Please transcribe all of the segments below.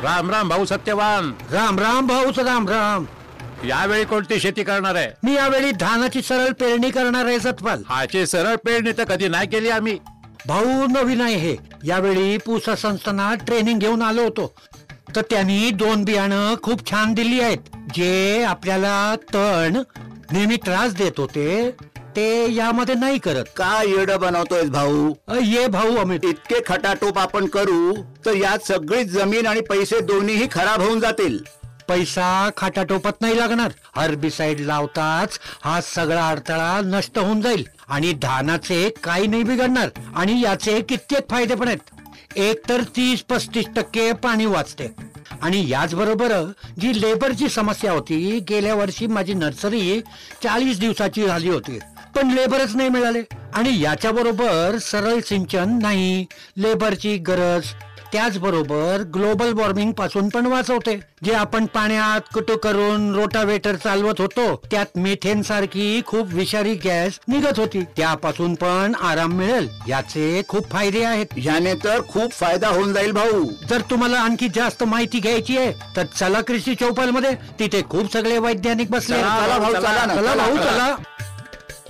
राम राम भाऊ सत्यवान. राम राम भाऊच राम राम. यावेळी कोणती शेती करणार आहे? मी यावेळी धानाची सरळ पेरणी करणार आहे सतपाल. हाची सरळ पेरणी तर कधी नाही केली आम्ही. भाऊ नवीन आहे हे. यावेळी पूसा संस्थानात ट्रेनिंग घेऊन आलो होतो, तर त्यांनी 2 बियाणं खूप छान दिली आहेत. जे आपल्याला तण नेहमी त्रास देत होते ते यामध्ये नाही करत. काय येडं बनवतोय भाऊ? ये भाऊ अमित, इतके खटाटोप आपण करू तर यात सगळी जमीन आणि पैसे दोन्हीही खराब होऊन जातील. पैसा खाटाटोपात नाही लागणार. हर्बिसाइड लावताच हा सगळा अडथळा नष्ट होऊन जाईल आणि धानाचे काही नाही बिघडणार. आणि याचे कित्येक फायदे पण आहेत. एक तर 30-35% पाणी वाचते आणि याचबरोबर जी लेबरची समस्या होती, गेल्या वर्षी माझी नर्सरी 40 दिवसाची झाली होती पण लेबरच नाही मिळाले. आणि याच्या बरोबर सरळ सिंचन नाही, लेबरची गरज, त्याचबरोबर ग्लोबल वॉर्मिंग पासून पण वाचवते. जे आपण पाण्यात कुटू करून रोटावेटर चालवत होतो त्यात मिथेन सारखी खूप विषारी गॅस निघत होती, त्यापासून पण आराम मिळेल. याचे खूप फायदे आहेत. याने तर खूप फायदा होऊन जाईल भाऊ. जर तुम्हाला आणखी जास्त माहिती घ्यायची आहे तर चला कृषी चौपाल मध्ये. तिथे खूप सगळे वैज्ञानिक बसले. चला भाऊ, चला ना. चला भाऊ चला.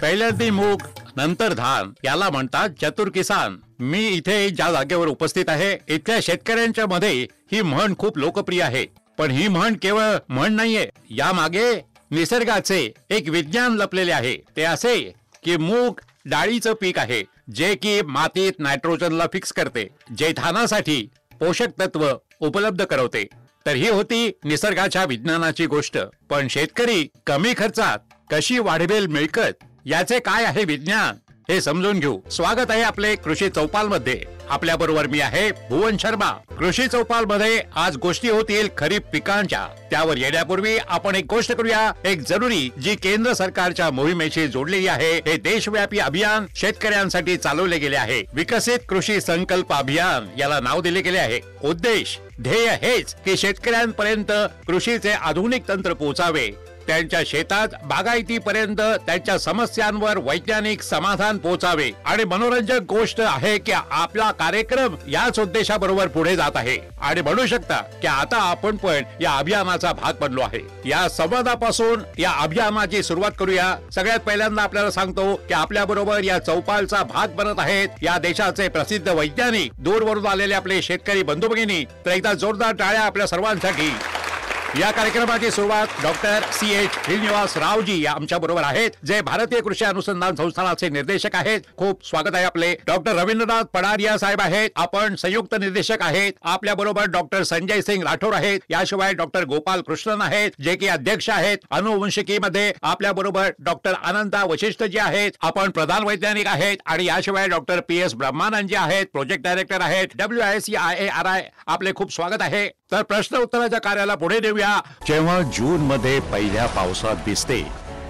पहिल्यांदा मूग, नंतर धान, याला म्हणतात चतुर किसान. मी इथे ज्या जागेवर उपस्थित आहे इथल्या शेतकऱ्यांच्या मध्ये ही म्हण खूप लोकप्रिय आहे. पण ही म्हण केवळ म्हण नाहीये, या मागे निसर्गाचे एक विज्ञान लपलेले आहे. ते असे की मूग डाळीचं पीक आहे जे की मातीत नायट्रोजनला फिक्स करते, जे धानासाठी पोषक तत्व उपलब्ध करवते. तर ही होती निसर्गाच्या विज्ञानाची गोष्ट. पण शेतकरी कमी खर्चात कशी वाढवेल मिळकत, याचे काय आहे विज्ञान, हे समजून घेऊ. स्वागत आहे आपले कृषी चौपाल मध्ये. आपल्या बरोबर मी आहे भुवन शर्मा. कृषी चौपाल मध्ये आज गोष्टी होतील खरीप पिकांच्या. त्यावर येण्यापूर्वी आपण एक गोष्ट करूया, एक जरुरी, जी केंद्र सरकारच्या मोहिमेशी जोडलेली आहे. हे देशव्यापी अभियान शेतकऱ्यांसाठी चालवले गेले आहे. विकसित कृषी संकल्प अभियान याला नाव दिले गेले आहे. उद्देश, ध्येय हेच की शेतकऱ्यांपर्यंत कृषीचे आधुनिक तंत्र पोहोचावे, त्यांच्या शेतात बागायतीपर्यंत त्यांच्या समस्यांवर वैज्ञानिक समाधान पोहोचावे. आणि मनोरंजक गोष्ट आहे की आपला कार्यक्रम याच उद्देशाबरोबर पुढे जात आहे. आणि म्हणू शकता की आता आपण पण या अभियानाचा भाग बनलो आहे. या संवादापासून या अभियानाची सुरुवात करूया. सगळ्यात पहिल्यांदा आपल्याला सांगतो की आपल्या बरोबर या चौपालचा भाग बनत आहेत या देशाचे प्रसिद्ध वैज्ञानिक, दूरवरून आलेले आपले शेतकरी बंधू भगिनी. तर एकदा जोरदार टाळ्या आपल्या सर्वांसाठी. या कार्यक्रमाची सुरुवात डॉक्टर CH श्रीनिवास रावजी आमच्या बरोबर आहेत, जे भारतीय कृषी अनुसंधान संस्थानाचे निर्देशक आहेत. खूप स्वागत आहे आपले. डॉक्टर रवींद्रनाथ पडारिया साहेब आहेत, आपण संयुक्त निर्देशक आहेत. आपल्या बरोबर डॉक्टर संजय सिंग राठोड आहेत. याशिवाय डॉक्टर गोपाल कृष्णन आहेत, जे की अध्यक्ष आहेत अनुवंशिकीमध्ये. आपल्या बरोबर डॉक्टर अनंता वशिष्ठ जी आहेत, आपण प्रधान वैज्ञानिक आहेत. आणि याशिवाय डॉक्टर PS ब्रह्मानंद जी आहेत, प्रोजेक्ट डायरेक्टर आहेत WICIARI. आपले खूप स्वागत आहे. तर प्रश्न उत्तराच्या कार्याला पुढे देऊया. जेव्हा जून मध्ये पहिल्या पावसात दिसते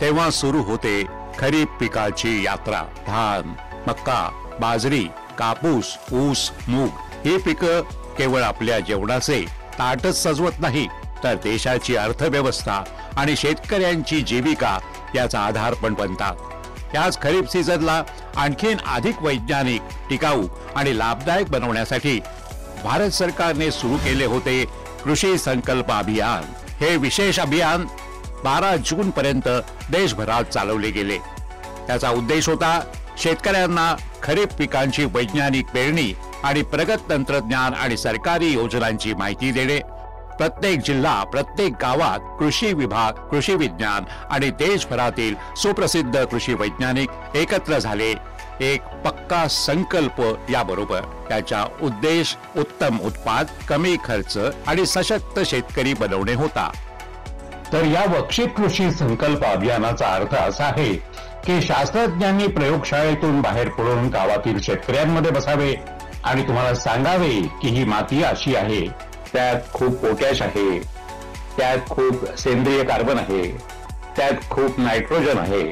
तेव्हा सुरू होते खरीप पिकाची यात्रा. धान, मक्का, बाजरी, कापूस, ऊस, मूग ही पिकं केवळ आपल्या जेवणाचे ताटच सजवत नाही, तर देशाची अर्थव्यवस्था आणि शेतकऱ्यांची जीविका याचा आधार पण बनतात. याच खरीप सीझनला आणखीन अधिक वैज्ञानिक, टिकाऊ आणि लाभदायक बनवण्यासाठी भारत सरकारने सुरू केले होते कृषी संकल्प अभियान. हे विशेष अभियान 12 जून पर्यंत देशभरात चालवले गेले. त्याचा उद्देश होता शेतकऱ्यांना खरीप पिकांची वैज्ञानिक पेरणी आणि प्रगत तंत्रज्ञान आणि सरकारी योजनांची माहिती देणे. प्रत्येक जिल्हा, प्रत्येक गावात कृषी विभाग, कृषी विज्ञान आणि देशभरातील सुप्रसिद्ध कृषी वैज्ञानिक एकत्र झाले. एक पक्का संकल्प याबरोबर. त्याचा उद्देश उत्तम उत्पाद, कमी खर्च आणि सशक्त शेतकरी बनवणे होता. तर या वक्षित कृषी संकल्प अभियानाचा अर्थ असा आहे की शास्त्रज्ञांनी प्रयोगशाळेतून बाहेर पडून गावातील शेतकऱ्यांमध्ये बसावे आणि तुम्हाला सांगावे की ही माती अशी आहे, त्यात खूप पोटॅश आहे, त्यात खूप सेंद्रिय कार्बन आहे, त्यात खूप नायट्रोजन आहे,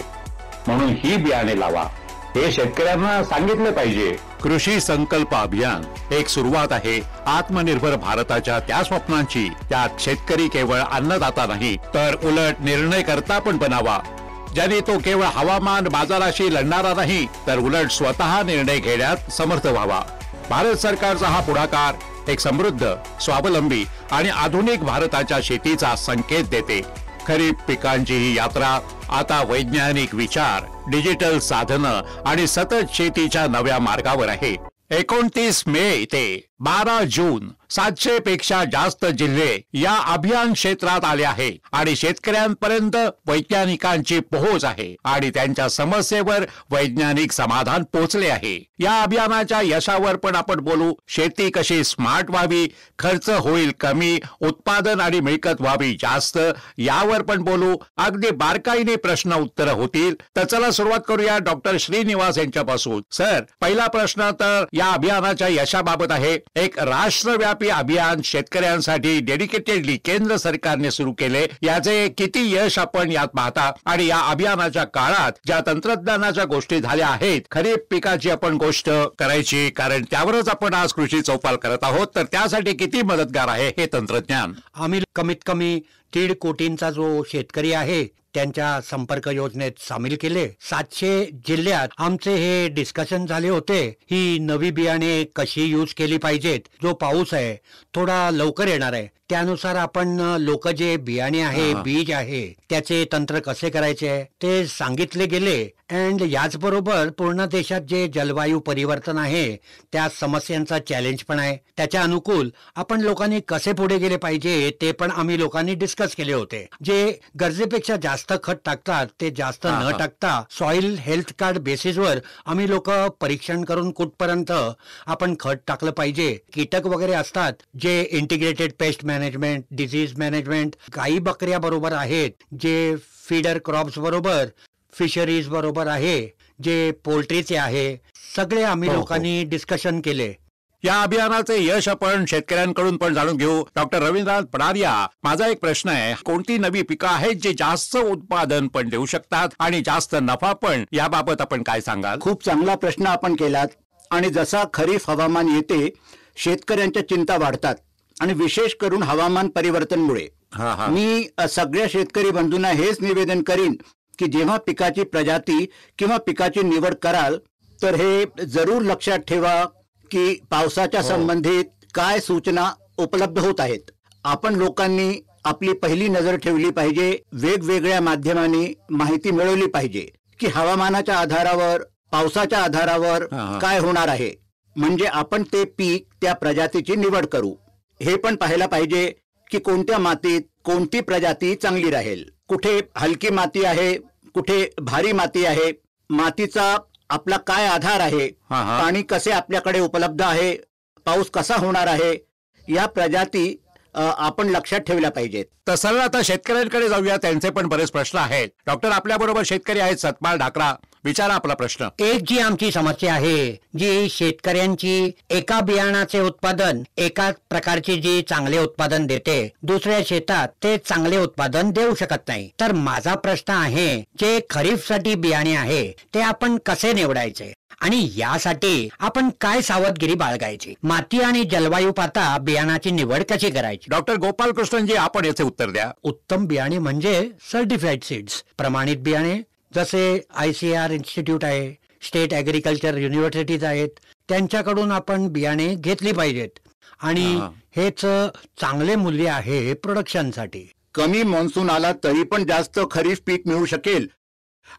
म्हणून ही बियाणे लावा, हे शेतकऱ्यांना सांगितलं पाहिजे. कृषी संकल्प अभियान एक सुरुवात आहे आत्मनिर्भर भारताच्या त्या स्वप्नांची. त्यात शेतकरी केवळ अन्नदाता नाही, तर उलट निर्णयकर्ता पण बनावा. ज्याने तो केवळ हवामान बाजाराशी लढणारा नाही, तर उलट स्वतः निर्णय घेण्यात समर्थ व्हावा. भारत सरकारचा हा पुढाकार एक समृद्ध, स्वावलंबी आणि आधुनिक भारताच्या शेतीचा संकेत देते. खरीप पिकांची ही यात्रा आता वैज्ञानिक विचार, डिजिटल साधनं आणि सतत शेतीच्या नव्या मार्गावर आहे. 29 मे ते 12 जून 700 पेक्षा जास्त जिल्हे या अभियान क्षेत्रात आले आहे आणि शेतकऱ्यांपर्यंत वैज्ञानिकांची पोहोच आहे आणि त्यांच्या समस्येवर वैज्ञानिक समाधान पोहोचले आहे. या अभियानाच्या यशावर पण आपण बोलू. शेती कशी स्मार्ट व्हावी, खर्च होईल कमी, उत्पादन आणि मिळकत व्हावी जास्त, यावर पण बोलू. अगदी बारकाईने प्रश्न उत्तर होतील. तर चला सुरुवात करूया डॉक्टर श्रीनिवास यांच्यापासून. सर, पहिला प्रश्न तर या अभियानाच्या यशाबाबत आहे. एक राष्ट्रव्यापी अभियान शेतकऱ्यांसाठी डेडिकेटेडली केंद्र सरकारने सुरू केले. याचे किती यश आपण यात पाहता आणि या अभियानाच्या काळात ज्या तंत्रज्ञानाच्या गोष्टी झाल्या आहेत, खरीप पिकाची आपण गोष्ट करायची, कारण त्यावरच आपण आज कृषी चौपाल करत आहोत, तर त्यासाठी किती मदतगार आहे हे तंत्रज्ञान? आम्ही कमीत कमी 1.5 कोटींचा जो शेतकरी आहे त्यांच्या संपर्क योजनेत सामील केले. 700 जिल्ह्यात आमचे हे डिस्कशन झाले होते. ही नवी बियाणे कशी यूज केली पाहिजेत. जो पाऊस आहे थोडा लवकर येणार आहे, त्यानुसार आपण लोक जे बियाणे आहे, बीज आहे, त्याचे तंत्र कसे करायचे ते सांगितले गेले. अँड याचबरोबर पूर्ण देशात जे जलवायू परिवर्तन आहे त्या समस्यांचा चॅलेंज पण आहे. त्याच्या अनुकूल आपण लोकांनी कसे पुढे गेले पाहिजे ते पण आम्ही लोकांनी डिस्कस केले होते. जे गरजेपेक्षा जास्त खत टाकतात ते जास्त न टाकता सॉइल हेल्थ कार्ड बेसिसवर आम्ही लोक परीक्षण करून कुठपर्यंत आपण खत टाकलं पाहिजे. कीटक वगैरे असतात जे integrated pest management, disease management, गाई बकऱ्या बरोबर आहेत, जे फीडर क्रॉप्स बरोबर, फिशरीज बरोबर आहे, जे पोल्ट्रीचे आहे, सगळे आम्ही लोकांनी डिस्कशन केले. या अभियानाचे यश आपण शेतकऱ्यांकडून पण जाणून घेऊ. डॉक्टर रवींद्रनाथ पडारिया, माझा एक प्रश्न आहे, कोणती नवी पिकं आहेत जे जास्त उत्पादन पण देऊ शकतात आणि जास्त नफा पण, याबाबत आपण काय सांगाल? खूप चांगला प्रश्न आपण केलात. आणि जसा खरीप हवामान येते शेतकऱ्यांच्या चिंता वाढतात आणि विशेष करून हवामान परिवर्तनमुळे. मी सगळ्या शेतकरी बंधूंना हेच निवेदन करीन की जेव्हा पिकाची प्रजाती किंवा पिकाची निवड कराल तर हे जरूर लक्षात ठेवा की पावसाच्या संबंधित काय सूचना उपलब्ध होत आहेत. आपण लोकांनी आपली पहिली नजर ठेवली पाहिजे. वेगवेगळ्या माध्यमांनी माहिती मिळवली पाहिजे की हवामानाच्या आधारावर, पावसाच्या आधारावर काय होणार आहे, म्हणजे आपण ते पीक, त्या प्रजातीची निवड करू. हे पण पाहायला पाहिजे की कोणत्या मातीत कोणती प्रजाती चांगली राहील. कुठे हलकी माती आहे, कुठे भारी माती आहे, मातीचा आपला काय आधार आहे, पाणी कसे आपल्याकडे उपलब्ध आहे, पाऊस कसा होणार आहे, या प्रजाती आपण लक्षात ठेवल्या पाहिजेत. तर सरळ आता शेतकऱ्यांकडे जाऊया. त्यांचे पण बरेच प्रश्न आहेत. डॉक्टर, आपल्या बरोबर शेतकरी आहेत सतपाल ढाकरा, विचारा आपला प्रश्न. एक जी आमची समस्या आहे, जी शेतकऱ्यांची एका बियाणाचे उत्पादन एका प्रकारचे जे चांगले उत्पादन देते, दुसऱ्या शेतात ते चांगले उत्पादन देऊ शकत नाही. तर माझा प्रश्न आहे, जे खरीपसाठी बियाणे आहे ते आपण कसे निवडायचे आणि यासाठी आपण काय सावधगिरी बाळगायची? माती आणि जलवायू पाहता बियाणाची निवड कशी करायची? डॉक्टर गोपाल कृष्णजी, आपण याचे उत्तर द्या. उत्तम बियाणे म्हणजे सर्टिफाईड सीड्स, प्रमाणित बियाणे, जसे ICAR इन्स्टिट्यूट आहे, स्टेट ऍग्रिकल्चर युनिव्हर्सिटीज आहेत, त्यांच्याकडून आपण बियाणे घेतली पाहिजेत आणि हेच चांगले मूल्य आहे प्रोडक्शनसाठी. कमी मान्सून आला तरी पण जास्त खरीप पीक मिळू शकेल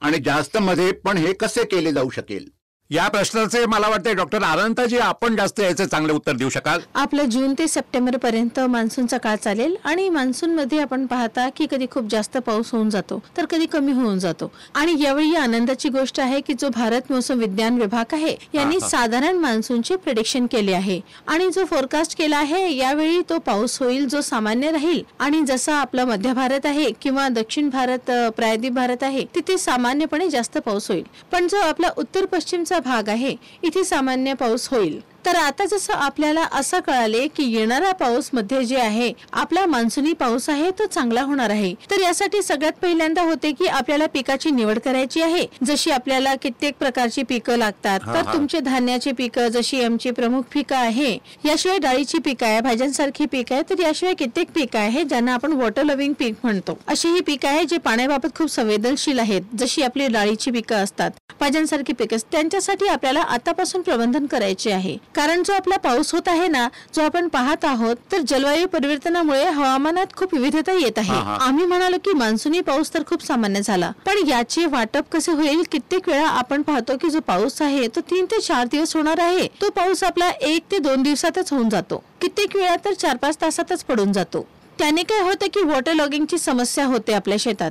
आणि जास्त मध्ये पण हे कसे केले जाऊ शकेल? या प्रश्नाचे मला वाटते डॉक्टर अनंतजी आपण जास्त याचे चांगले उत्तर देऊ शकाल. आपलं जून ते सप्टेंबर पर्यंत मान्सूनचा काळ चालेल आणि मान्सून मध्ये आपण पाहता की कधी खूप जास्त पाऊस होऊन जातो तर कधी कमी होऊन जातो. आणि यावेळी आनंदाची गोष्ट आहे की जो भारत मौसम विज्ञान विभाग आहे यांनी साधारण मान्सूनचे प्रेडिक्शन केले आहे आणि जो फोरकास्ट केला आहे यावेळी तो पाऊस होईल जो सामान्य राहील. आणि जसा आपला मध्य भारत आहे किंवा दक्षिण भारत, प्रायद्वीप भारत आहे तिथे सामान्यपणे जास्त पाऊस होईल, पण जो आपला उत्तर पश्चिमचा भाग आहे इथे सामान्य पाऊस होईल. तर आता जसं आपल्याला असं कळाले की येणारा पाऊस मध्ये जे आहे आपला मान्सूनी पाऊस आहे तो चांगला होणार आहे. तर यासाठी सगळ्यात पहिल्यांदा होते की आपल्याला पिकाची निवड करायची आहे. जशी आपल्याला कित्येक प्रकारची पिकं लागतात, तर तुमचे धान्याची पिकं जशी आमची प्रमुख पिकं आहे, याशिवाय डाळीची पिकं आहे, भाज्यांसारखी पिकं आहे, तर याशिवाय कित्येक पिकं आहे ज्यांना आपण वॉटर लव्हिंग पीक म्हणतो. अशी ही पिकं आहे जे पाण्याबाबत खूप संवेदनशील आहेत, जशी आपली डाळीची पिकं असतात, भाज्यांसारखी पिकं, त्यांच्यासाठी आपल्याला आतापासून प्रबंधन करायचे आहे. कारण जो आपला पाऊस होत आहे ना, जो आपण पाहत आहोत, तर जलवायू परिवर्तनामुळे हवामानात खूप विविधता येत आहे. आम्ही म्हणालो की मान्सूनी पाऊस तर खूप सामान्य झाला, पण याचे वाटप कसे होईल? कित्येक वेळा आपण पाहतो की जो पाऊस आहे तो 3 ते 4 दिवस होणार आहे, तो पाऊस आपला 1 ते 2 दिवसातच होऊन जातो. कित्येक वेळा तर 4-5 तासातच पडून जातो. त्याने काय होतं की वॉटर लॉगिंगची समस्या होते आपल्या शेतात.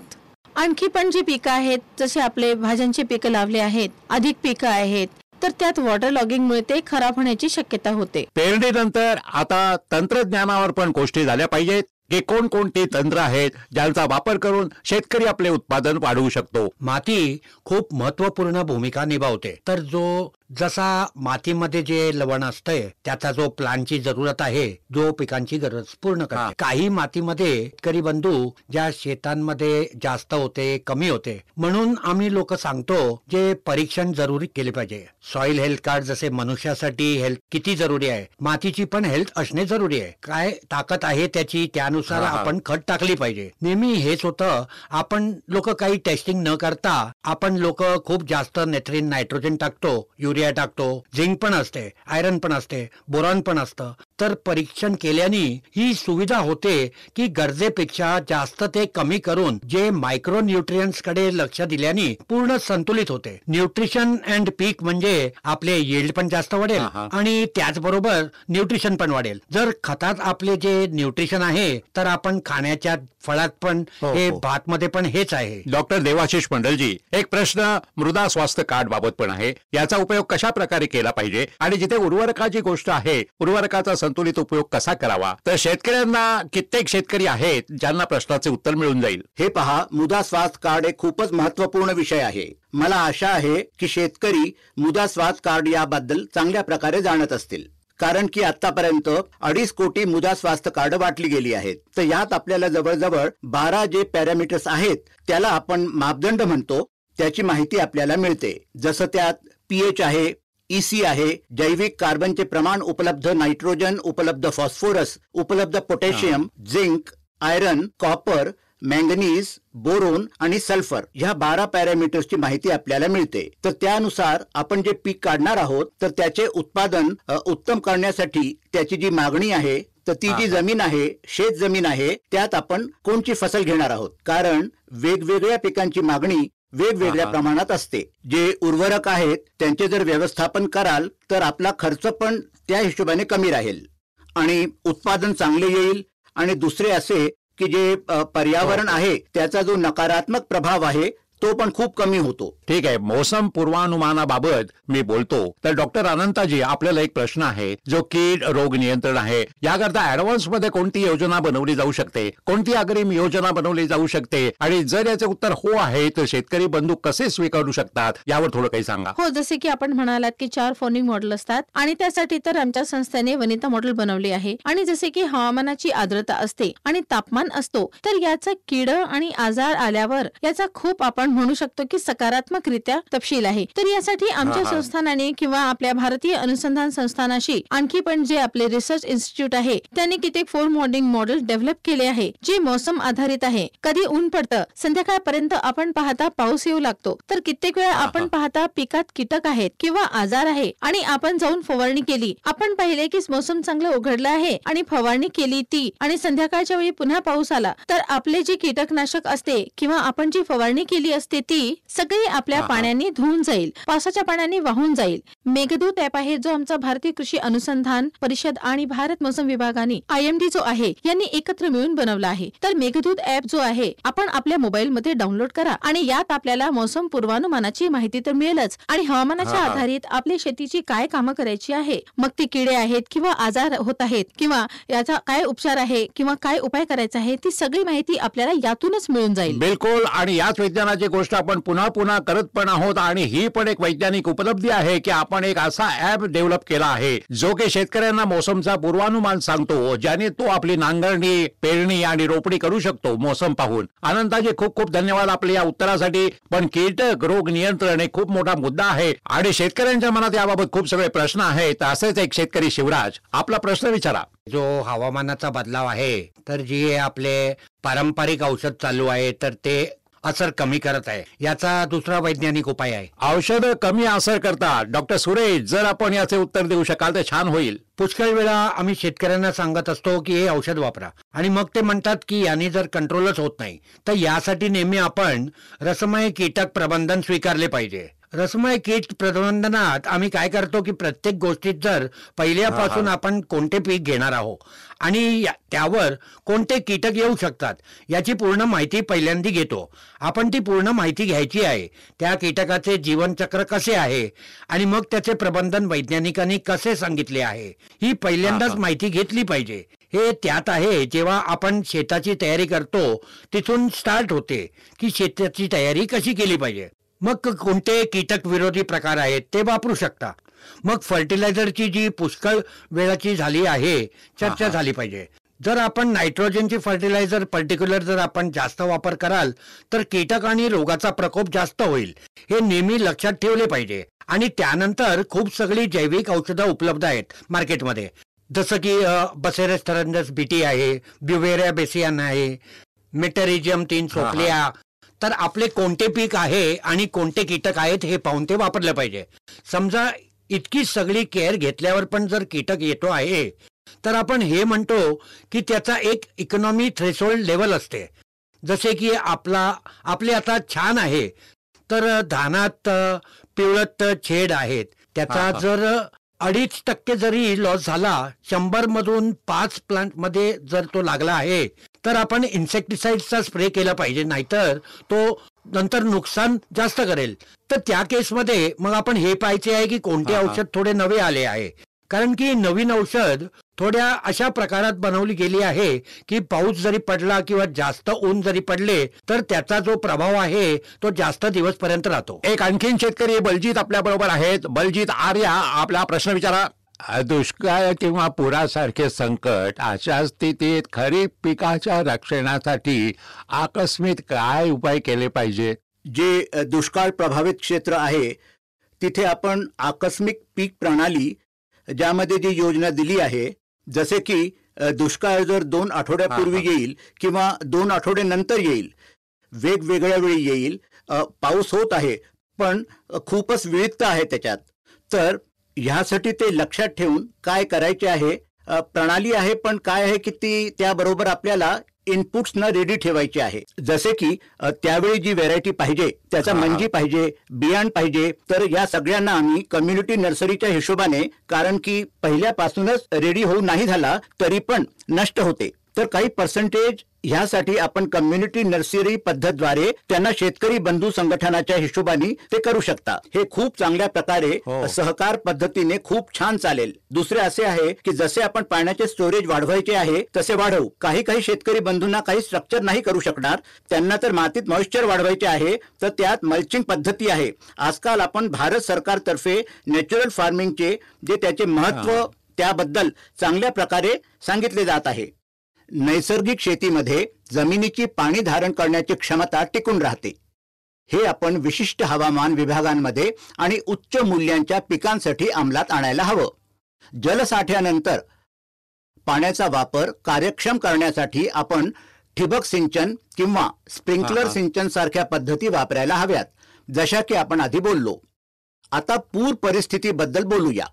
आणखी पण जी पिकं आहेत, जसे आपले भाज्यांची पिकं लावले आहेत, अधिक पिकं आहेत, तर त्यात वॉटर लॉगिंगमुळे ते खराब होण्याची शक्यता होते. पेरणीनंतर आता तंत्रज्ञानावर पण गोष्टी झाल्या पाहिजेत की कोणकोणती तंत्र आहेत ज्यांचा वापर करून शेतकरी आपले उत्पादन वाढवू शकतो. माती खूप महत्वपूर्ण भूमिका निभावते. तर जसा मातीमध्ये जे लवण असतंय त्याचा जो प्लांटची जरूरत आहे, जो पिकांची गरज पूर्ण करते. काही मातीमध्ये शेतकरी बंधू ज्या शेतांमध्ये जास्त होते, कमी होते, म्हणून आम्ही लोक सांगतो जे परीक्षण जरुरी केले पाहिजे. सॉइल हेल्थ कार्ड जसे मनुष्यासाठी हेल्थ किती जरुरी आहे, मातीची पण हेल्थ असणे जरुरी आहे. काय ताकद आहे त्याची, त्यानुसार आपण खत टाकली पाहिजे. नेहमी हेच होतं, आपण लोक काही टेस्टिंग न करता आपण लोक खूप जास्त नायट्रोजन टाकतो, युरिया टाकतो, झिंक पण असते, आयरन पण असते, बोरॉन पण असतं. तर परीक्षण केल्याने ही सुविधा होते की गरजेपेक्षा जास्त ते कमी करून जे मायक्रो न्यूट्रियन्स कडे लक्ष दिल्याने पूर्ण संतुलित होते. न्यूट्रिशन अँड पीक म्हणजे आपले यील्ड पण जास्त वाढेल आणि त्याचबरोबर न्यूट्रिशन पण वाढेल. जर खतात आपले जे न्यूट्रिशन आहे तर आपण खाण्याच्या फळात पण हे भात मध्ये पण हेच आहे. डॉक्टर देवाशिष मंडलजी, एक प्रश्न मृदा स्वास्थ्य कार्ड बाबत पण आहे. याचा उपयोग कशा प्रकारे केला पाहिजे आणि जिथे उर्वरकाची गोष्ट आहे, उर्वरकाचा संतुलित उपयोग कसा करावा? तर शेतकऱ्यांना कित्येक शेतकरी आहेत ज्यांना प्रश्नाचे उत्तर मिळून जाईल. हे पहा, मृदा स्वास्थ्य कार्ड एक खूपच महत्वपूर्ण विषय आहे. मला आशा आहे की शेतकरी मृदा स्वास्थ्य कार्ड याबद्दल चांगल्या प्रकारे जाणत असतील, कारण की आतापर्यंत 2.5 कोटी मृदा स्वास्थ्य कार्ड वाटली गेली आहेत. तर यात आपल्याला जवळजवळ 12 जे पॅरामीटर्स आहेत त्याला आपण मापदंड म्हणतो, त्याची माहिती आपल्याला मिळते. जसं त्यात पीएच आहे, ईसी आहे, जैविक कार्बनचे प्रमाण उपलब्ध, नायट्रोजन उपलब्ध, फॉस्फोरस उपलब्ध, potassium, zinc, iron, copper, manganese, boron आणि सल्फर ह्या 12 पॅरामीटर्सची माहिती आपल्याला मिळते. तर त्यानुसार आपण जे पीक काढणार आहोत तर त्याचे उत्पादन उत्तम करण्यासाठी त्याची जी मागणी आहे, तर ती जी जमीन आहे, शेत जमीन आहे, त्यात आपण कोणची फसल घेणार आहोत, कारण वेगवेगळ्या पिकांची मागणी वेगवेगळ्या प्रमाणात असते. जे उर्वरक आहेत त्यांचे जर व्यवस्थापन कराल तर आपला खर्च पण त्या हिशोबाने कमी राहील आणि उत्पादन चांगले येईल. आणि दुसरे असे की जे पर्यावरण आहे त्याचा जो नकारात्मक प्रभाव आहे तो पण खूप कमी होतो. ठीक आहे, मोसम पूर्वानुमानाबाबत मी बोलतो तर डॉक्टर अनंताजी, आपल्याला एक प्रश्न आहे जो कीड रोग नियंत्रण आहे. याकरता ऍडव्हान्स मध्ये कोणती योजना बनवली जाऊ शकते, कोणती अग्रिम योजना बनवली जाऊ शकते, आणि जर याचे उत्तर हो आहे तर शेतकरी बंधू कसे स्वीकारू शकतात यावर थोडं काही सांगा. हो, जसे की आपण म्हणालात की 4 फोनिंग मॉडेल असतात आणि त्यासाठी तर आमच्या संस्थेने वनिता मॉडेल बनवले आहे. आणि जसे की हवामानाची आर्द्रता असते आणि तापमान असतो, तर याचा कीड आणि आजार आल्यावर याचा खूप आपण म्हणू शकतो की सकारात्मकरित्या तपशील आहे. तर यासाठी आमच्या संस्थानाने किंवा आपल्या भारतीय अनुसंधान संस्थानाशी आणखी पण जे आपले रिसर्च इन्स्टिट्यूट आहे त्यांनी कित्येक 4 मॉर्निंग मॉडेल डेव्हलप केले आहे, जे मोसम आधारित आहे. कधी ऊन पडतं, संध्याकाळपर्यंत आपण पाहता पाऊस येऊ लागतो, तर कित्येक वेळा आपण पाहता पिकात कीटक आहेत किंवा आजार आहे आणि आपण जाऊन फवारणी केली. आपण पाहिले की मोसम चांगलं उघडलं आहे आणि फवारणी केली ती, आणि संध्याकाळच्या वेळी पुन्हा पाऊस आला, तर आपले जे कीटकनाशक असते किंवा आपण जी फवारणी केली असते ती सगळी आपल्या पाण्याने धुवून जाईल, पावसाच्या पाण्याने वाहून जाईल. मेघदूत ऍप आहे जो आमचा भारतीय कृषी अनुसंधान परिषद आणि भारत मोसम विभागाने IMD जो आहे यांनी एकत्र मिळून बनवला आहे. तर मेघदूत ऍप जो आहे आपण आपल्या मोबाईल मध्ये डाउनलोड करा आणि यात आपल्याला मोसम पूर्वानुमानाची माहिती तर मिळेलच, आणि हवामानाच्या आधारित आपल्या शेतीची काय कामं करायची आहे, मग ती किडे आहेत किंवा आजार होत आहेत किंवा याचा काय उपचार आहे किंवा काय उपाय करायचा आहे, ती सगळी माहिती आपल्याला यातूनच मिळून जाईल. बिलकुल, आणि याच विज्ञानाची गोष्ट आपण पुन्हा पुन्हा करत पण आहोत, आणि ही पण एक वैज्ञानिक उपलब्धी आहे की आपण एक असा ऍप डेव्हलप केला आहे जो की शेतकऱ्यांना मोसमचा पूर्वानुमान सांगतो, ज्याने तो आपली नांगरणी, पेरणी आणि रोपणी करू शकतो मोसम पाहून. अनंताजी, खूप खूप धन्यवाद आपल्या या उत्तरासाठी. पण कीटक रोग नियंत्रण एक खूप मोठा मुद्दा आहे आणि शेतकऱ्यांच्या मनात याबाबत खूप सगळे प्रश्न आहेत. असेच एक शेतकरी शिवराज, आपला प्रश्न विचारा. जो हवामानाचा बदलाव आहे, तर जी आपले पारंपरिक औषध चालू आहे तर ते असर कमी करत आहे. याचा दुसरा वैज्ञानिक उपाय आहे. औषधं कमी असर करतात. डॉक्टर सुरेश, जर आपण याचे उत्तर देऊ शकाल तर छान होईल. पुष्कळ वेळा आम्ही शेतकऱ्यांना सांगत असतो की हे औषध वापरा, आणि मग ते म्हणतात की याने जर कंट्रोलच होत नाही, तर यासाठी नेहमी आपण रसमय कीटक प्रबंधन स्वीकारले पाहिजे. रसमय कीट प्रबंधनात आम्ही काय करतो की प्रत्येक गोष्टीत जर पहिल्यापासून आपण कोणते पीक घेणार आहोत आणि त्यावर कोणते कीटक येऊ शकतात याची पूर्ण माहिती पहिल्यांदा घेतो. आपण ती पूर्ण माहिती घ्यायची आहे. त्या कीटकाचे जीवनचक्र कसे आहे आणि मग त्याचे प्रबंधन वैज्ञानिकांनी कसे सांगितले आहे ही पहिल्यांदाच माहिती घेतली पाहिजे. हे त्यात आहे जेव्हा आपण शेताची तयारी करतो तिथून स्टार्ट होते की शेताची तयारी कशी केली पाहिजे. मग कोणते कीटक विरोधी प्रकार आहेत ते वापरू शकता. मग फर्टिलायझरची जी पुष्कळ वेळाची झाली आहे चर्चा झाली पाहिजे. जर आपण नायट्रोजनची फर्टिलायझर पर्टिक्युलर जर आपण जास्त वापर कराल तर कीटक आणि रोगाचा प्रकोप जास्त होईल, हे नेहमी लक्षात ठेवले पाहिजे. आणि त्यानंतर खूप सगळी जैविक औषधं उपलब्ध आहेत मार्केटमध्ये, जसं की बसेरस थरंजस बीटी आहे, ब्युवेरिया बेसियन आहे, मेटरिजियम 3 सोकलिया. तर आपले कोणते पीक आहे आणि कोणते कीटक आहेत हे पाहून ते वापरले पाहिजे. समजा इतकी सगळी केअर घेतल्यावर पण जर कीटक येतो आहे तर आपण हे म्हणतो की त्याचा एक इकॉनॉमी थ्रेशोल्ड लेवल असते. जसे की आपले आता छान आहे तर धानात पिवळट छेड आहेत, त्याचा जर 2.5% जरी लॉस झाला, 100 मधून 5 प्लांट मध्ये जर तो लागला आहे तर आपण इन्सेक्टिसाइडचा स्प्रे केला पाहिजे, नाहीतर तो नंतर नुकसान जास्त करेल. तर त्या केसमध्ये मग आपण हे पाहायचे आहे की कोणते औषध थोडे नवे आले आहे, कारण की नवीन औषध थोड्या अशा प्रकारात बनवली गेली आहे की पाऊस जरी पडला किंवा जास्त ऊन जरी पडले तर त्याचा जो प्रभाव आहे तो जास्त दिवस पर्यंत राहतो. एक आणखीन शेतकरी बलजीत आपल्या बरोबर आहेत. बलजीत आर्या, आपला प्रश्न विचारा. दुष्काळ किंवा पुरासारखे संकट अशा स्थितीत खरीप पिकाच्या रक्षणासाठी आकस्मिक काय उपाय केले पाहिजे? जे दुष्काळ प्रभावित क्षेत्र आहे तिथे आपण आकस्मिक पीक प्रणाली, ज्यामध्ये जी योजना दिली आहे, जसे की दुष्काळ जर 2 आठवड्यापूर्वी येईल किंवा 2 आठवड्यानंतर येईल, वेगवेगळ्या वेळी येईल, पाऊस होत आहे पण खूपच विविधता आहे त्याच्यात, तर ह्यासाठी ते लक्षात ठेवून काय करायचे आहे, प्रणाली आहे पण काय आहे की ती त्याबरोबर आपल्याला इनपुट्स न रेडी ठेवायचे आहे. जसे की त्यावेळी जी व्हेरायटी पाहिजे, त्याचा मंजी पाहिजे, बियाण पाहिजे, तर या सगळ्यांना आम्ही कम्युनिटी नर्सरीच्या हिशोबाने, कारण की पहिल्यापासूनच रेडी होऊ नाही झाला तरी पण नष्ट होते, तर काही पर्सेंटेज ह्यासाठी आपण कम्युनिटी नर्सरी पद्धतद्वारे त्यांना शेतकरी बंधू संघटनाच्या हिशोबाने ते करू शकता. हे खूप चांगल्या प्रकारे सहकार पद्धतीने खूप छान चालेल. दुसरे असे आहे की जसे आपण पाण्याचे स्टोरेज वाढवायचे आहे तसे वाढवू. काही शेतकरी बंधूंना काही स्ट्रक्चर नाही करू शकणार, त्यांना तर मातीत मॉइश्चर वाढवायचे आहे, तर त्यात मल्चिंग पद्धती आहे. आजकाल आपण भारत सरकारतर्फे नॅचरल फार्मिंगचे जे त्याचे महत्व त्याबद्दल चांगल्या प्रकारे सांगितले जात आहे. नैसर्गिक शेतीमध्ये जमिनीची पाणी धारण करण्याची क्षमता टिकून राहते. हे आपण विशिष्ट हवामान विभागांमध्ये आणि उच्च मूल्यांच्या पिकांसाठी अंमलात आणायला हवं. जलसाठ्यानंतर पाण्याचा वापर कार्यक्षम करण्यासाठी आपण ठिबक सिंचन किंवा स्प्रिंकलर सिंचन सारख्या पद्धती वापरायला हव्यात, जशा की आपण आधी बोललो. आता पूर परिस्थितीबद्दल बोलूया.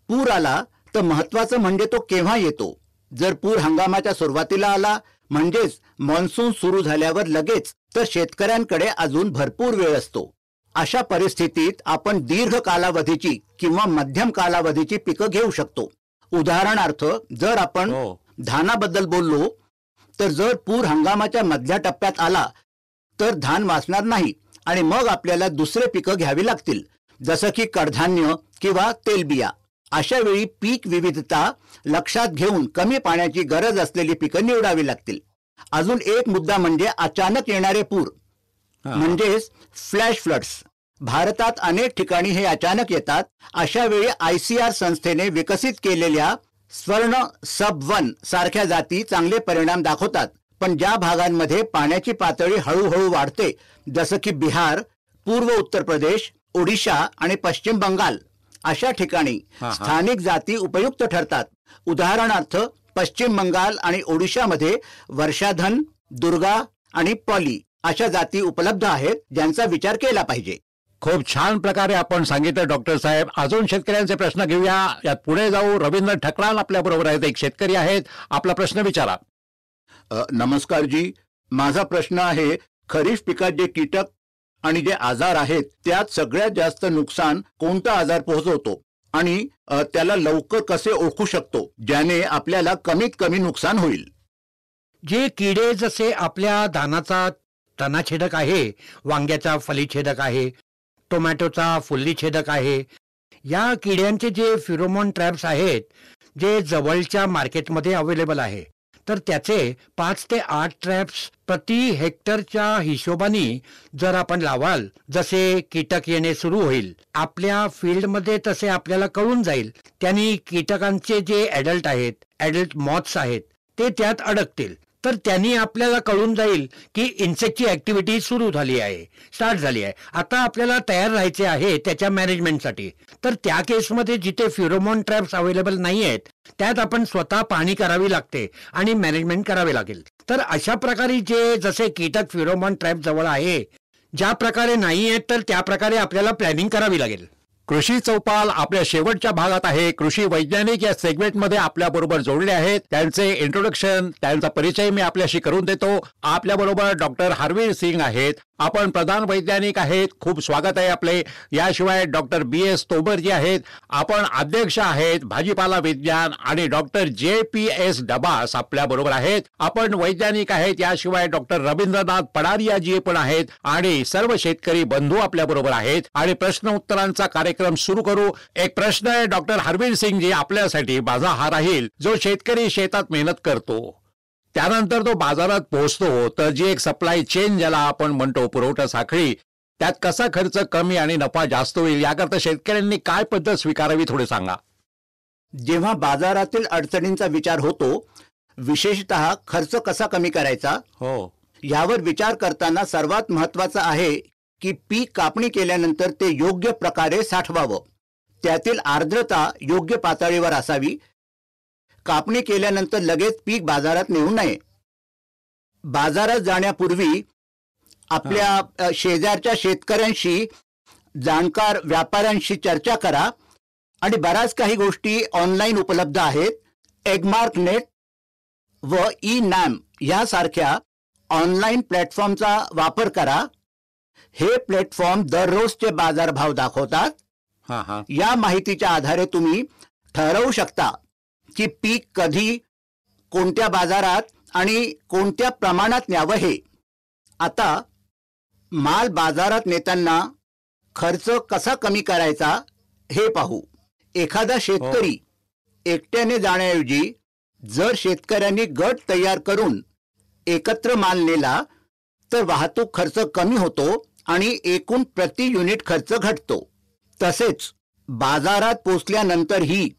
पूर आला तर महत्वाचं म्हणजे तो केव्हा येतो. जर पूर हंगामाच्या सुरुवातीला आला, म्हणजेच मान्सून सुरू झाल्यावर लगेच, तर शेतकऱ्यांकडे अजून भरपूर वेळ असतो. अशा परिस्थितीत आपण दीर्घ कालावधीची किंवा मध्यम कालावधीची पिकं घेऊ शकतो. उदाहरणार्थ जर आपण धानाबद्दल बोललो तर जर पूर हंगामाच्या मधल्या टप्प्यात आला तर धान वाचणार नाही आणि मग आपल्याला दुसरे पिकं घ्यावी लागतील, जसं की कडधान्य किंवा तेलबिया. अशा वेळी पीक विविधता लक्षात घेऊन कमी पाण्याची गरज असलेली पिकं निवडावी लागतील. अजून एक मुद्दा म्हणजे अचानक येणारे पूर, म्हणजेच फ्लॅश फ्लड्स. भारतात अनेक ठिकाणी हे अचानक येतात. अशा वेळी ICAR संस्थेने विकसित केलेल्या स्वर्ण सब-1 सारख्या जाती चांगले परिणाम दाखवतात. पण ज्या भागांमध्ये पाण्याची पातळी हळूहळू वाढते, जसं की बिहार, पूर्व उत्तर प्रदेश, ओडिशा आणि पश्चिम बंगाल, अशा ठिकाणी स्थानिक जाती उपयुक्त ठरतात. उदाहरणार्थ पश्चिम बंगाल आणि ओडिशामध्ये वर्षाधन, दुर्गा आणि पॉली अशा जाती उपलब्ध आहेत ज्यांचा विचार केला पाहिजे. खूप छान प्रकारे आपण सांगितलं डॉक्टर साहेब. अजून शेतकऱ्यांचे प्रश्न घेऊया. यात पुढे जाऊ. रवींद्र ठकराल आपल्या बरोबर आहेत, एक शेतकरी आहेत. आपला प्रश्न विचारा. नमस्कार जी, माझा प्रश्न आहे, खरीप पिकात जे कीटक आणि जे आजार आहेत त्यात सगळ्यात जास्त नुकसान कोणता आजार पोहोचवतो आणि त्याला लवकर कसे ओळखू शकतो ज्याने आपल्याला कमीत कमी नुकसान होईल? जे किडे जसे आपल्या धानाचा तणाछेदक आहे, वांग्याचा फलीछेदक आहे, टोमॅटोचा फुल्लीछेदक आहे, या किड्यांचे जे फिरोमोन ट्रॅप्स आहेत जे जवळच्या मार्केटमध्ये अवेलेबल आहे, तर त्याचे 5 ते 8 ट्रॅप्स प्रति हेक्टरच्या हिशोबाने जर आपण लावाल, जसे कीटक येणे सुरू होईल आपल्या फील्डमध्ये तसे आपल्याला कळून जाईल. त्यांनी कीटकांचे जे ॲडल्ट आहेत, ॲडल्ट मॉथ्स आहेत, ते त्यात अडकतील. तर त्यांनी आपल्याला कळून जाईल की इन्सेक्टची ऍक्टिव्हिटी सुरू झाली आहे, स्टार्ट झाली आहे. आता आपल्याला तयार राहायचे आहे त्याच्या मॅनेजमेंटसाठी. तर त्या केसमध्ये जिथे फ्युरोमोन ट्रॅप्स अवेलेबल नाही आहेत त्यात आपण स्वतः पाहणी करावी लागते आणि मॅनेजमेंट करावे लागेल. तर अशा प्रकारे जे जसे कीटक फ्युरोमोन ट्रॅप जवळ आहे, ज्या प्रकारे नाही आहेत तर त्या प्रकारे आपल्याला प्लॅनिंग करावी लागेल. कृषी चौपाल आपल्या शेवटच्या भागात आहे. कृषी वैज्ञानिक या सेगमेंटमध्ये आपल्या बरोबर जोडले आहेत. त्यांचे इंट्रोडक्शन, त्यांचा परिचय मी आपल्याशी करून देतो. आपल्या बरोबर डॉक्टर हरवीर सिंग आहेत. आपण प्रधान वैज्ञानिक आहेत, खूप स्वागत आहे आपले. याशिवाय डॉक्टर BS तोमर जी आहेत, आपण अध्यक्ष आहेत भाजीपाला विज्ञान, आणि डॉक्टर JPS डबास आपल्या बरोबर आहेत, आपण वैज्ञानिक आहेत. याशिवाय डॉक्टर रवींद्रनाथ पडारिया जी पण आहेत, आणि सर्व शेतकरी बंधू आपल्या बरोबर आहेत. आणि प्रश्न उत्तरांचा कार्यक्रम सुरू करू. एक प्रश्न आहे डॉक्टर हरवीर सिंग जी आपल्यासाठी. माझा हा राहील, जो शेतकरी शेतात मेहनत करतो त्यानंतर तो बाजारात पोहोचतो, तर जी एक सप्लाय चेन ज्याला आपण म्हणतो, पुरवठा साखळी, त्यात कसा खर्च कमी आणि नफा जास्त होईल याकरता शेतकऱ्यांनी काय पद्धत स्वीकारावी थोडे सांगा. जेव्हा बाजारातील अडचणींचा विचार होतो, विशेषतः खर्च कसा कमी करायचा हो, यावर विचार करताना सर्वात महत्वाचं आहे की पीक कापणी केल्यानंतर ते योग्य प्रकारे साठवावं, त्यातील आर्द्रता योग्य पातळीवर असावी. कापणी केल्यानंतर लगेच पीक बाजारात नेऊ नये. बाजारात जाण्यापूर्वी आपल्या शेजारच्या शेतकऱ्यांशी, जाणकार व्यापाऱ्यांशी चर्चा करा. आणि बऱ्याच काही गोष्टी ऑनलाईन उपलब्ध आहेत. एगमार्क नेट व ई-नॅम यासारख्या ऑनलाईन प्लॅटफॉर्मचा वापर करा. हे प्लॅटफॉर्म दररोजचे बाजारभाव दाखवतात. या माहितीच्या आधारे तुम्ही ठरवू शकता की पीक कधी, कोणत्या बाजारात आणि कोणत्या प्रमाणात न्यावं हे. आता माल बाजारात नेताना खर्च कसा कमी करायचा हे पाहू. एखादा शेतकरी एकट्याने जाण्याऐवजी जर शेतकऱ्यांनी गट तयार करून एकत्र माल नेला तर वाहतूक खर्च कमी होतो आणि एकूण प्रति युनिट खर्च घटतो. तसेच बाजारात पोचल्यानंतरही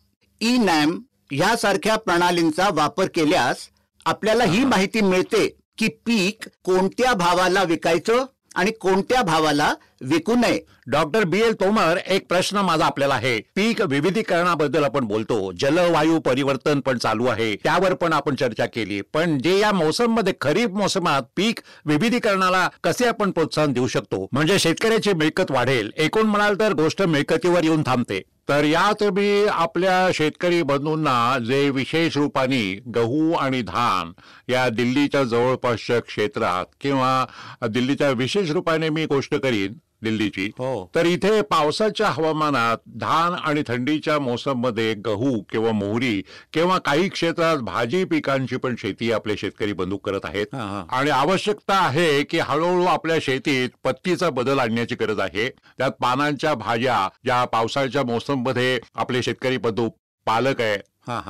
ई-नॅम यासारख्या प्रणालींचा वापर केल्यास आपल्याला ही माहिती मिळते की पीक कोणत्या भावाला विकायचं आणि कोणत्या भावाला विकू नये. डॉक्टर BL तोमर, एक प्रश्न माझा आपल्याला आहे. पीक विविधीकरणाबद्दल आपण बोलतो, जलवायू परिवर्तन पण चालू आहे, त्यावर पण आपण चर्चा केली. पण जे या मोसममध्ये, खरीप मोसमात पीक विविधीकरणाला कसे आपण प्रोत्साहन देऊ शकतो, म्हणजे शेतकऱ्याची मिळकत वाढेल. एकूण म्हणाल तर गोष्ट मिळकतीवर येऊन थांबते. तर यात मी आपल्या शेतकरी बंधूंना जे विशेष रूपाने गहू आणि धान या दिल्लीच्या जवळपासच्या क्षेत्रात किंवा दिल्लीच्या विशेष रूपाने मी गोष्ट करीन दिल्लीची, तर इथे पावसाच्या हवामानात धान आणि थंडीच्या मोसममध्ये गहू किंवा मोहरी किंवा काही क्षेत्रात भाजी पिकांची पण शेती आपले शेतकरी बंधू करत आहेत. आणि आवश्यकता आहे की हळूहळू आपल्या शेतीत पत्तीचा बदल आणण्याची गरज आहे. त्यात पानांच्या भाज्या, ज्या पावसाळ्याच्या मोसममध्ये आपले शेतकरी बंधू पालक आहे,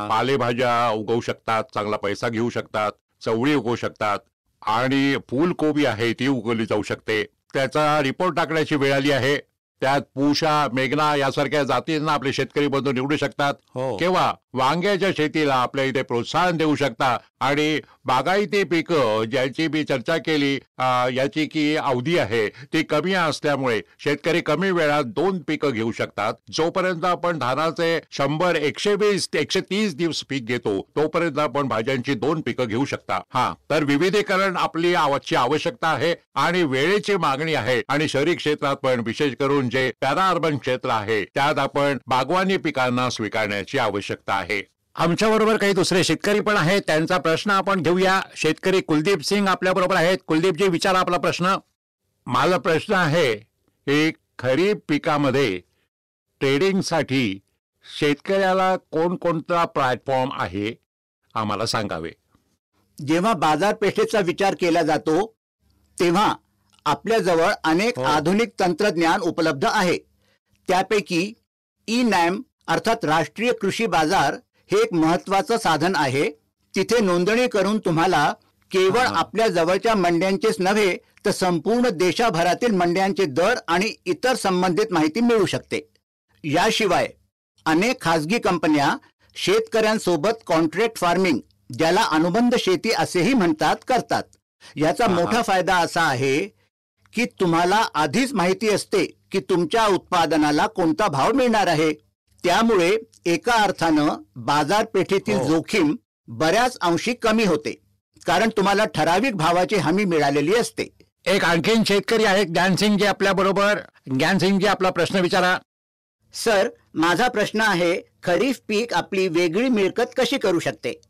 पालेभाज्या उगवू शकतात, चांगला पैसा घेऊ शकतात, चवळी उगवू शकतात, आणि फुलकोबी आहे ती उगवली जाऊ शकते. त्याचा रिपोर्ट टाकण्याची वेळ आली आहे. त्यात पूषा, मेघना यासारख्या जातींना आपले शेतकरी बंधू निवडू शकतात. किंवा वांग्याच्या शेतीला आपल्या इथे प्रोत्साहन देऊ शकता आणि बागायती पिकं ज्याची मी चर्चा केली याची की अवधी आहे ती कमी असल्यामुळे शेतकरी कमी वेळात 2 पिकं घेऊ शकतात. जोपर्यंत आपण धानाचे 100, 120, 130 दिवस पीक घेतो तोपर्यंत आपण भाज्यांची 2 पिकं घेऊ शकता. तर विविधीकरण आपली आवश्यकता आहे आणि वेळेची मागणी आहे. आणि शहरी क्षेत्रात पण विशेष करून जे पॅरा अर्बन क्षेत्र आहे त्यात आपण बागवानी पिकांना स्वीकारण्याची आवश्यकता आहे. आमच्या बरोबर काही दुसरे शेतकरी पण आहेत, त्यांचा प्रश्न आपण घेऊया. शेतकरी कुलदीप सिंग आपल्या बरोबर आहेत. कुलदीपजी, विचारा आपला प्रश्न. माझा प्रश्न आहे की खरीप पिकामध्ये ट्रेडिंगसाठी शेतकऱ्याला कोणकोणता प्लॅटफॉर्म आहे आम्हाला सांगावे. जेव्हा बाजारपेठेचा विचार केला जातो तेव्हा आपल्याजवळ अनेक आधुनिक तंत्रज्ञान उपलब्ध आहे. त्यापैकी ई-नॅम अर्थात राष्ट्रीय कृषी बाजार हे एक महत्वाचं साधन आहे. तिथे नोंदणी करून तुम्हाला केवळ आपल्या जवळच्या मंड्यांचेच नव्हे तर संपूर्ण देशभरातील मंड्यांचे दर आणि इतर संबंधित माहिती मिळू शकते. याशिवाय अनेक खासगी कंपन्या शेतकऱ्यांसोबत कॉन्ट्रॅक्ट फार्मिंग, ज्याला अनुबंध शेती असेही म्हणतात, करतात. याचा मोठा फायदा असा आहे की तुम्हाला आधीच माहिती असते की तुमच्या उत्पादनाला कोणता भाव मिळणार आहे. त्यामुळे एका अर्थानं बाजारपेठेतील जोखीम बऱ्याच अंशी कमी होते, कारण तुम्हाला ठराविक भावाची हमी मिळालेली असते. एक आणखीन शेतकरी आहेत, ज्ञानसिंगजी आपल्या बरोबर. ज्ञानसिंगजी, आपला प्रश्न विचारा. सर, माझा प्रश्न आहे, खरीप पीक आपली वेगळी मिळकत कशी करू शकते?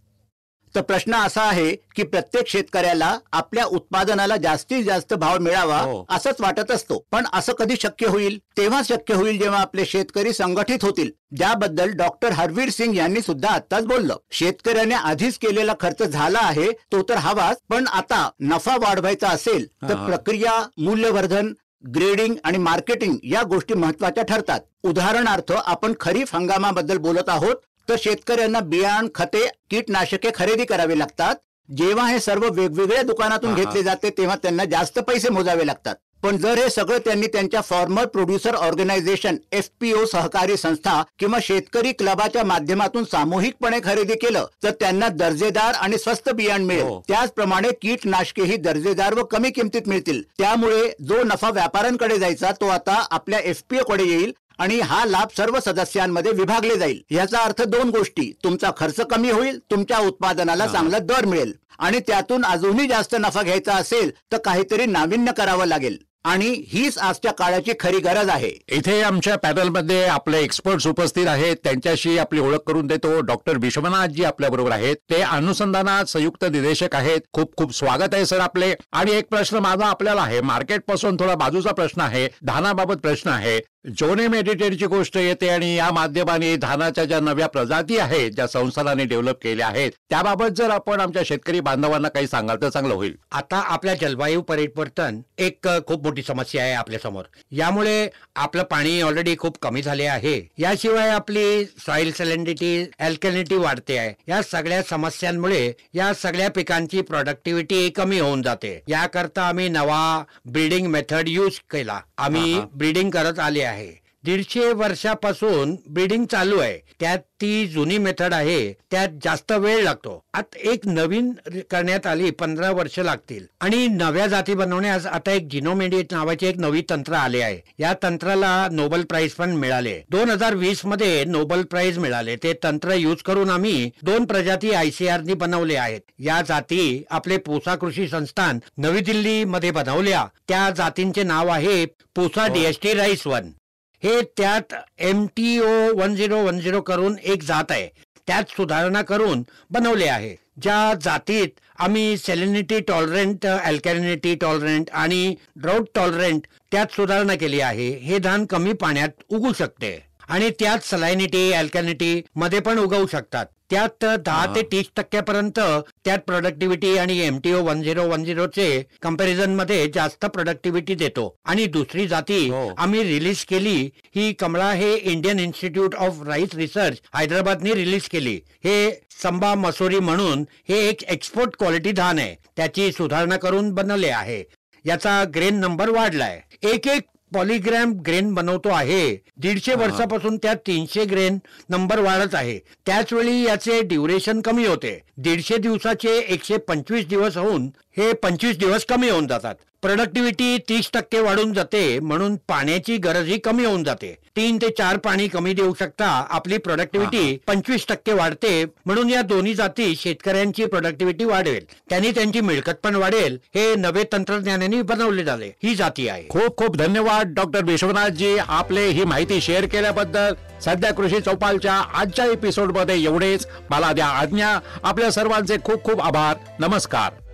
तर प्रश्न असा आहे की प्रत्येक शेतकऱ्याला आपल्या उत्पादनाला जास्तीत जास्त भाव मिळावा असंच वाटत असतो. पण असं कधी शक्य होईल? तेव्हा शक्य होईल जेव्हा आपले शेतकरी संघटित होतील, ज्याबद्दल डॉक्टर हरवीर सिंग यांनी सुद्धा आत्ताच बोललं. शेतकऱ्याने आधीच केलेला खर्च झाला आहे तो तर हवाच, पण आता नफा वाढवायचा असेल तर प्रक्रिया, मूल्यवर्धन, ग्रेडिंग आणि मार्केटिंग या गोष्टी महत्वाच्या ठरतात. उदाहरणार्थ, आपण खरीप हंगामाबद्दल बोलत आहोत तर शेतकऱ्यांना बियाण, खते, कीटनाशके खरेदी करावी लागतात. जेव्हा हे सर्व वेगवेगळ्या दुकानातून घेतले जाते तेव्हा त्यांना जास्त पैसे मोजावे लागतात. पण जर हे सगळं त्यांनी त्यांच्या फॉर्मर प्रोड्युसर ऑर्गनायझेशन, FPO, सहकारी संस्था किंवा शेतकरी क्लबाच्या माध्यमातून सामूहिकपणे खरेदी केलं तर त्यांना दर्जेदार आणि स्वस्त बियाण मिळेल. त्याचप्रमाणे कीटनाशकेही दर्जेदार व कमी किमतीत मिळतील. त्यामुळे जो नफा व्यापाऱ्यांकडे जायचा तो आता आपल्या FPO कडे येईल आणि हा लाभ सर्व सदस्यांमध्ये विभागले जाईल. याचा अर्थ 2 गोष्टी: तुमचा खर्च कमी होईल, तुमच्या उत्पादनाला चांगला दर मिळेल, आणि त्यातून अजूनही जास्त नफा घ्यायचा असेल तर काहीतरी नाविन्य करावं लागेल. आणि हीच आजच्या काळाची खरी गरज आहे. इथे आमच्या पॅनलमध्ये आपले एक्सपर्ट्स उपस्थित आहेत, त्यांच्याशी आपली ओळख करून देतो. डॉक्टर विश्वनाथजी आपल्या बरोबर आहेत. ते अनुसंधानात संयुक्त निदेशक आहेत. खूप खूप स्वागत आहे सर आपले. आणि एक प्रश्न माझा आपल्याला आहे, मार्केट पासून थोडा बाजूचा प्रश्न आहे, धानाबाबत प्रश्न आहे. जोने मेडिटेटची गोष्ट येते आणि या माध्यमाने धानाच्या ज्या नव्या प्रजाती आहेत, ज्या संस्थानाने डेव्हलप केल्या आहेत, त्याबाबत जर आपण आमच्या शेतकरी बांधवांना काही सांगाल तर चांगलं होईल. आता आपल्या जलवायू परिवर्तन एक खूप मोठी समस्या आहे आपल्या समोर. यामुळे आपलं पाणी ऑलरेडी खूप कमी झाले आहे. याशिवाय आपली सॉइल सॅलिनिटी, अल्कलिनिटी वाढते आहे. या सगळ्या समस्यांमुळे या सगळ्या पिकांची प्रोडक्टिव्हिटी कमी होऊन जाते. याकरता आम्ही नवा ब्रीडिंग मेथड यूज केला. आम्ही ब्रीडिंग करत आले आहे. 150 वर्षापासून ब्रीडिंग चालू आहे. त्यात ती जुनी मेथड आहे, त्यात जास्त वेळ लागतो. आता एक नवीन करण्यात आली, 15 वर्ष लागतील. आणि नव्या जाती बनवण्यास आता एक जिनोमेडिएट नावाचे एक नवी तंत्र आले आहे. या तंत्राला नोबेल प्राइज पण मिळाले. 2020 मध्ये नोबेल प्राइज मिळाले. ते तंत्र यूज करून आम्ही 2 प्रजाती ICR नी बनवले आहेत. या जाती आपले पूसा कृषी संस्थान नवी दिल्ली मध्ये बनवल्या. त्या जातींचे नाव आहे पूसा DST राईस 1. हे त्यात MTO 1010 करून एक जात आहे, त्यात सुधारणा करून बनवले आहे. ज्या जातीत आम्ही सॅलिनिटी टॉलरंट, अल्कॅलिनिटी टॉलरंट आणि ड्राउट टॉलरंट त्यात सुधारणा केली आहे. हे धान कमी पाण्यात उगू शकते आणि त्यात सलायनिटी, अल्कॅलिनिटी मध्ये पण उगवू शकतात. त्यात 10 ते 30% त्यात प्रोडक्टिव्हिटी आणि MTO 1010 चे कंपॅरिझन मध्ये जास्त प्रोडक्टिव्हिटी देतो. आणि दुसरी जाती आम्ही रिलीज केली, ही कमळा हे Indian Institute of Rice Research हैदराबादने रिलीज केली. हे संबा मसोरी म्हणून हे एक एक्सपोर्ट क्वालिटी धान आहे. त्याची सुधारणा करून बनवले आहे. याचा ग्रेन नंबर वाढलाय. एक पॉलीग्रॅम ग्रेन बनवतो आहे, 150 वर्षापासून त्यात 300 ग्रेन नंबर वाढत आहे. त्याच वेळी याचे ड्युरेशन कमी होते. 150 दिवसाचे 125 दिवस होऊन हे 25 दिवस कमी होऊन जातात. प्रोडक्टिव्हिटी 30% वाढून जाते, म्हणून पाण्याची गरजही कमी होऊन जाते. 3 ते 4 पाणी कमी देऊ शकता, आपली प्रोडक्टिव्हिटी 25% वाढते. म्हणून या दोन्ही जाती शेतकऱ्यांची प्रोडक्टिव्हिटी वाढवेल, त्यांनी त्यांची मिळकत पण वाढेल. हे नवे तंत्रज्ञानाने बनवले झाले ही जाती आहे. खूप खूप धन्यवाद डॉक्टर विश्वनाथजी, आपले ही माहिती शेअर केल्याबद्दल. सध्या कृषी चौपालच्या आजच्या एपिसोड मध्ये एवढेच. मला द्या आज्ञा. आपल्या सर्वांचे खूप खूप आभार. नमस्कार.